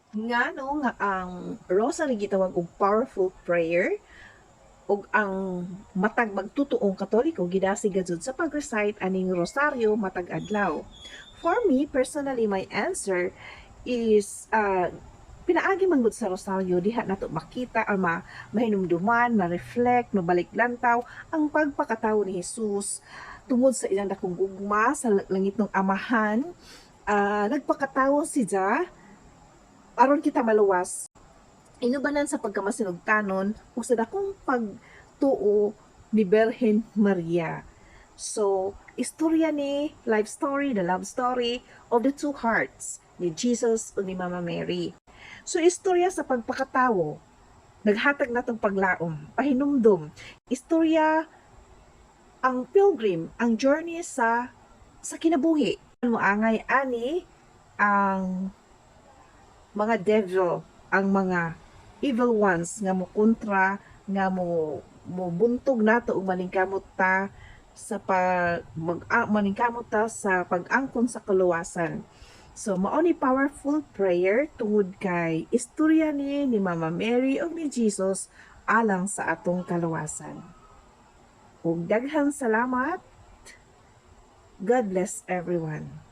Ngano nga ang rosary gitawag og powerful prayer ug ang matag magtutuong Katoliko gidasig gayud sa pag-recite aning rosaryo matag adlaw. For me, personally, my answer is pinaagi man gud sa rosaryo diha nato makita or mahinumduman, ma-reflect, mabalik lantaw ang pagpakatawo ni Hesus tungod sa ilang dakong gugma sa langit ng Amahan. Nagpakatawo siya aron kita maluwas inubanan sa pagkamasinugtanon ug sa dakong pagtuo ni Birhen Maria. So, istorya ni life story, the love story of the two hearts ni Jesus ug ni Mama Mary. So, istorya sa pagpakatawo, naghatag natong paglaom, pahinumdom. Istorya ang pilgrim, ang journey sa kinabuhi. Moangay ani ang mga devil, ang mga evil ones nga mo kontra nga mo buntog nato ug maningkamot ta sa maningkamot ta sa pag-angkon sa kaluwasan. So mao ni powerful prayer tungod kay istorya ni Mama Mary ug ni Jesus alang sa atong kaluwasan. Ug daghang salamat. God bless everyone.